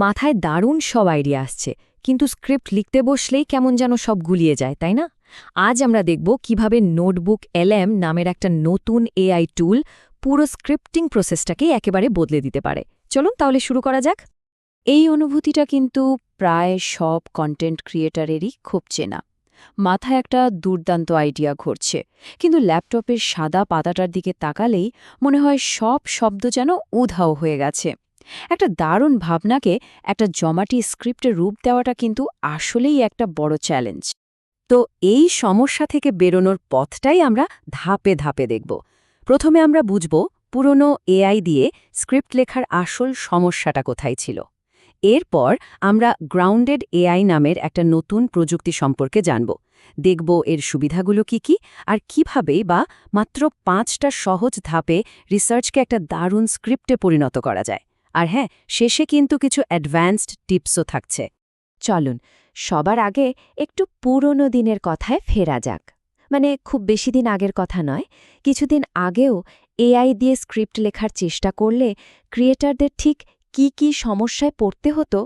মাথায় দারুণ সব আইডিয়া আসছে, কিন্তু স্ক্রিপ্ট লিখতে বসলেই কেমন যেন সব গুলিয়ে যায়, তাই না? আজ আমরা দেখব কিভাবে নোটবুক এলএম নামের একটা নতুন এআই টুল পুরো স্ক্রিপ্টিং প্রসেসটাকেই একেবারে বদলে দিতে পারে। চলুন তাহলে শুরু করা যাক। এই অনুভূতিটা কিন্তু প্রায় সব কন্টেন্ট ক্রিয়েটারেরই খুব চেনা। মাথায় একটা দুর্দান্ত আইডিয়া ঘুরছে, কিন্তু ল্যাপটপের সাদা পাতাটার দিকে তাকালেই মনে হয় সব শব্দ যেন উধাও হয়ে গেছে। একটা দারুণ ভাবনাকে একটা জমাটি স্ক্রিপ্টে রূপ দেওয়াটা কিন্তু আসলেই একটা বড় চ্যালেঞ্জ। তো এই সমস্যা থেকে বেরোনোর পথটাই আমরা ধাপে ধাপে দেখব। প্রথমে আমরা বুঝব পুরনো এআই দিয়ে স্ক্রিপ্ট লেখার আসল সমস্যাটা কোথায় ছিল। এরপর আমরা গ্রাউন্ডেড এআই নামের একটা নতুন প্রযুক্তি সম্পর্কে জানব। দেখব এর সুবিধাগুলো কি আর কিভাবে বা মাত্র 5টা সহজ ধাপে রিসার্চকে একটা দারুণ স্ক্রিপ্টে পরিণত করা যায়। আর হ্যাঁ, শেষে কিন্তু কিছু অ্যাডভান্সড টিপসও থাকছে। চলুন সবার আগে একটু পুরনো দিনের কথায় ফেরা যাক। মানে খুব বেশি দিন আগের কথা নয়, কিছুদিন আগেও এআই দিয়ে স্ক্রিপ্ট লেখার চেষ্টা করলে ক্রিয়েটারদের ঠিক কি সমস্যায় পড়তে হতো,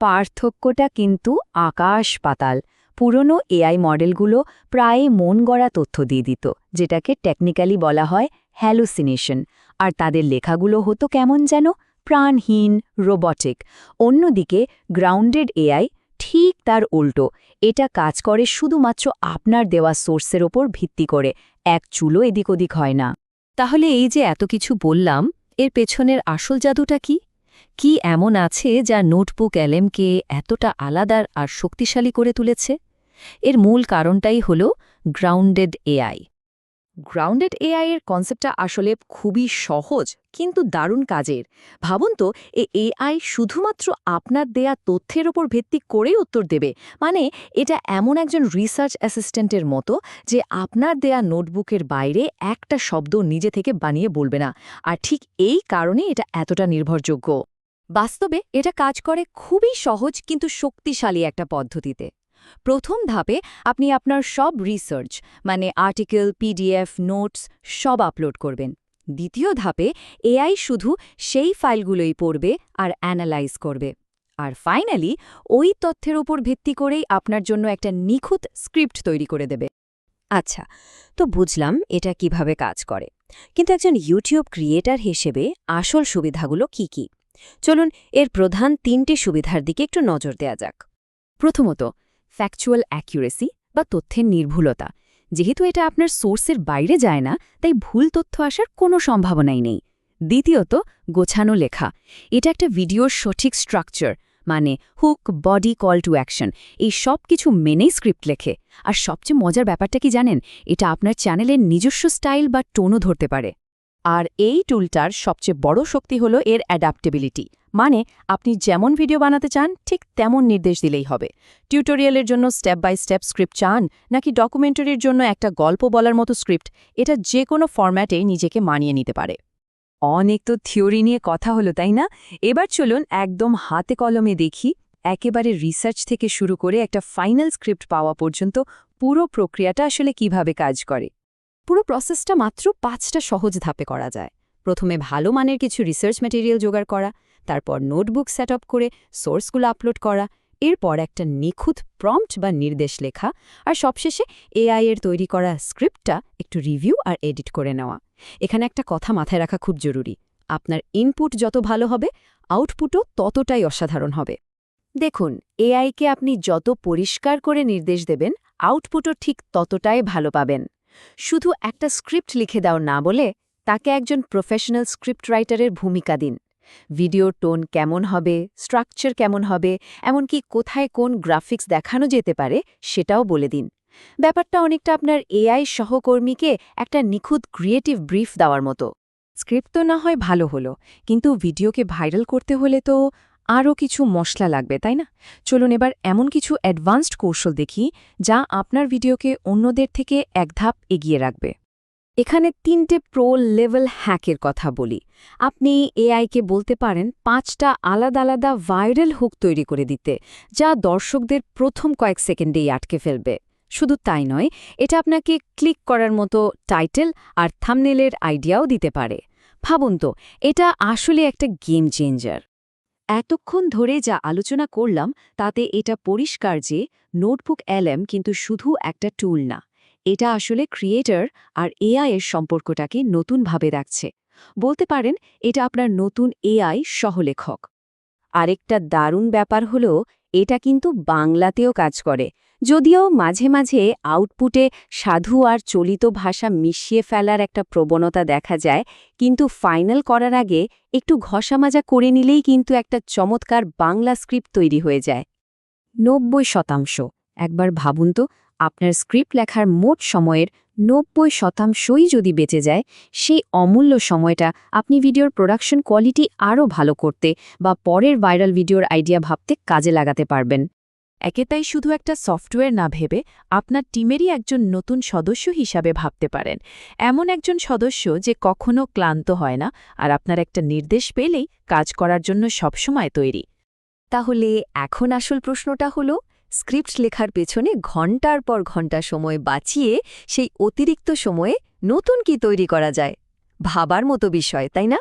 পার্থক্যটা কিন্তু আকাশ পাতাল। পুরনো এআই মডেলগুলো প্রায় মন গড়া তথ্য দিয়ে দিত, যেটাকে টেকনিক্যালি বলা হয় হ্যালুসিনেশন। আর তাদের লেখাগুলো হতো কেমন যেন প্রাণহীন, রোবটিক। অন্যদিকে গ্রাউন্ডেড এআই ঠিক তার উল্টো। এটা কাজ করে শুধুমাত্র আপনার দেওয়া সোর্সের ওপর ভিত্তি করে, এক চুলো এদিক ওদিক হয় না। তাহলে এই যে এত কিছু বললাম, এর পেছনের আসল জাদুটা কি? কি এমন আছে যা নোটবুক এলএমকে এতটা আলাদা আর শক্তিশালী করে তুলেছে? এর মূল কারণটাই হল গ্রাউন্ডেড এআই। গ্রাউন্ডেড এআই এর কনসেপ্টটা আসলে খুবই সহজ কিন্তু দারুণ কাজের। ভাবুন তো, এআই শুধুমাত্র আপনার দেয়া তথ্যের ওপর ভিত্তি করেই উত্তর দেবে। মানে এটা এমন একজন রিসার্চ অ্যাসিস্ট্যান্টের মতো যে আপনার দেয়া নোটবুকের বাইরে একটা শব্দ নিজে থেকে বানিয়ে বলবে না। আর ঠিক এই কারণে এটা এতটা নির্ভরযোগ্য। বাস্তবে এটা কাজ করে খুবই সহজ কিন্তু শক্তিশালী একটা পদ্ধতিতে। প্রথম ধাপে আপনি আপনার সব রিসার্চ মানে আর্টিকেল, পিডিএফ, নোটস সব আপলোড করবেন। দ্বিতীয় ধাপে এআই শুধু সেই ফাইলগুলোই পড়বে আর অ্যানালাইজ করবে। আর ফাইনালি ওই তথ্যের উপর ভিত্তি করেই আপনার জন্য একটা নিখুঁত স্ক্রিপ্ট তৈরি করে দেবে। আচ্ছা, তো বুঝলাম এটা কিভাবে কাজ করে, কিন্তু একজন ইউটিউব ক্রিয়েটর হিসেবে আসল সুবিধাগুলো কি? চলুন এর প্রধান 3টে সুবিধার দিকে একটু নজর দেয়া যাক। প্রথমত, ফ্যাকচুয়াল অ্যাকুরেসি বা তথ্যের নির্ভুলতা। যেহেতু এটা আপনার সোর্সের বাইরে যায় না, তাই ভুল তথ্য আসার কোনো সম্ভাবনাই নেই। দ্বিতীয়ত, গোছানো লেখা। এটা একটা ভিডিওর সঠিক স্ট্রাকচার, মানে hook, body, call to action, এই সব কিছু মেনেই স্ক্রিপ্ট লেখে। আর সবচেয়ে মজার ব্যাপারটা কি জানেন? এটা আপনার চ্যানেলের নিজস্ব স্টাইল বা টোনও ধরতে পারে। আর এই টুলটার সবচেয়ে বড় শক্তি হলো এর অ্যাডাপ্টেবিলিটি। মানে আপনি যেমন ভিডিও বানাতে চান ঠিক তেমন নির্দেশ দিলেই হবে। টিউটোরিয়ালের জন্য স্টেপ বাই স্টেপ স্ক্রিপ্ট চান, নাকি ডকুমেন্টারির জন্য একটা গল্প বলার মতো স্ক্রিপ্ট, এটা যে কোনো ফরম্যাটেই নিজেকে মানিয়ে নিতে পারে। অনেক তো থিওরি নিয়ে কথা হলো, তাই না? এবার চলুন একদম হাতে কলমে দেখি, একেবারে রিসার্চ থেকে শুরু করে একটা ফাইনাল স্ক্রিপ্ট পাওয়া পর্যন্ত পুরো প্রক্রিয়াটা আসলে কিভাবে কাজ করে। পুরো প্রসেসটা মাত্র 5টা সহজ ধাপে করা যায়। প্রথমে ভালো মানের কিছু রিসার্চ ম্যাটেরিয়াল জোগাড় করা, তারপর নোটবুক সেট আপ করে সোর্সগুলো আপলোড করা, এরপর একটা নিখুঁত প্রম্পট বা নির্দেশ লেখা, আর সবশেষে এআই এর তৈরি করা স্ক্রিপ্টটা একটু রিভিউ আর এডিট করে নেওয়া। এখানে একটা কথা মাথায় রাখা খুব জরুরি, আপনার ইনপুট যত ভালো হবে, আউটপুটও ততটাই অসাধারণ হবে। দেখুন, এআইকে আপনি যত পরিষ্কার করে নির্দেশ দেবেন, আউটপুটও ঠিক ততটাই ভালো পাবেন। শুধু একটা স্ক্রিপ্ট লিখে দাও না বলে, তাকে একজন প্রফেশনাল স্ক্রিপ্ট রাইটারের ভূমিকা দিন। ভিডিওর টোন কেমন হবে, স্ট্রাকচার কেমন হবে, এমনকি কোথায় কোন গ্রাফিক্স দেখানো যেতে পারে সেটাও বলে দিন। ব্যাপারটা অনেকটা আপনার এআই সহকর্মীকে একটা নিখুঁত ক্রিয়েটিভ ব্রিফ দেওয়ার মতো। স্ক্রিপ্ট তো না হয় ভালো হলো, কিন্তু ভিডিওকে ভাইরাল করতে হলে তো আরও কিছু মশলা লাগবে, তাই না? চলুন এবার এমন কিছু অ্যাডভান্সড কৌশল দেখি যা আপনার ভিডিওকে অন্যদের থেকে এক ধাপ এগিয়ে রাখবে। এখানে 3টে প্রো লেভেল হ্যাকের কথা বলি। আপনি এআইকে বলতে পারেন 5টা আলাদা আলাদা ভাইরাল হুক তৈরি করে দিতে, যা দর্শকদের প্রথম কয়েক সেকেন্ডেই আটকে ফেলবে। শুধু তাই নয়, এটা আপনাকে ক্লিক করার মতো টাইটেল আর থাম্বনেলের আইডিয়াও দিতে পারে। ভাবুন তো, এটা আসলে একটা গেম চেঞ্জার। এতক্ষণ ধরে যা আলোচনা করলাম তাতে এটা পরিষ্কার যে নোটবুক এলএম কিন্তু শুধু একটা টুল না, এটা আসলে ক্রিয়েটর আর এআই এর সম্পর্কটাকে নতুনভাবে রাখছে। বলতে পারেন এটা আপনার নতুন এআই সহলেখক। আরেকটা দারুণ ব্যাপার হলো এটা কিন্তু বাংলাতেও কাজ করে, যদিও মাঝে মাঝে আউটপুটে সাধু আর চলিত ভাষা মিশিয়ে ফেলার একটা প্রবণতা দেখা যায়, কিন্তু ফাইনাল করার আগে একটু ঘষামাজা করে নিলেই কিন্তু একটা চমৎকার বাংলা স্ক্রিপ্ট তৈরি হয়ে যায়। ৯০%। একবার ভাবুন তো, আপনার স্ক্রিপ্ট লেখার মোট সময়ের ৯০%ই যদি বেঁচে যায়, সেই অমূল্য সময়টা আপনি ভিডিওর প্রোডাকশন কোয়ালিটি আরও ভালো করতে বা পরের ভাইরাল ভিডিওর আইডিয়া ভাবতে কাজে লাগাতে পারবেন। একেতাই শুধু একটা সফটওয়্যার না ভেবে আপনার টিমেরই একজন নতুন সদস্য হিসাবে ভাবতে পারেন, এমন একজন সদস্য যে কখনো ক্লান্ত হয় না আর আপনার একটা নির্দেশ পেলেই কাজ করার জন্য সবসময় তৈরি। তাহলে এখন আসল প্রশ্নটা হলো, স্ক্রিপ্ট লেখার পেছনে ঘন্টার পর ঘন্টা সময় বাঁচিয়ে সেই অতিরিক্ত সময়ে নতুন কি তৈরি করা যায়? ভাবার মতো বিষয়, তাই না?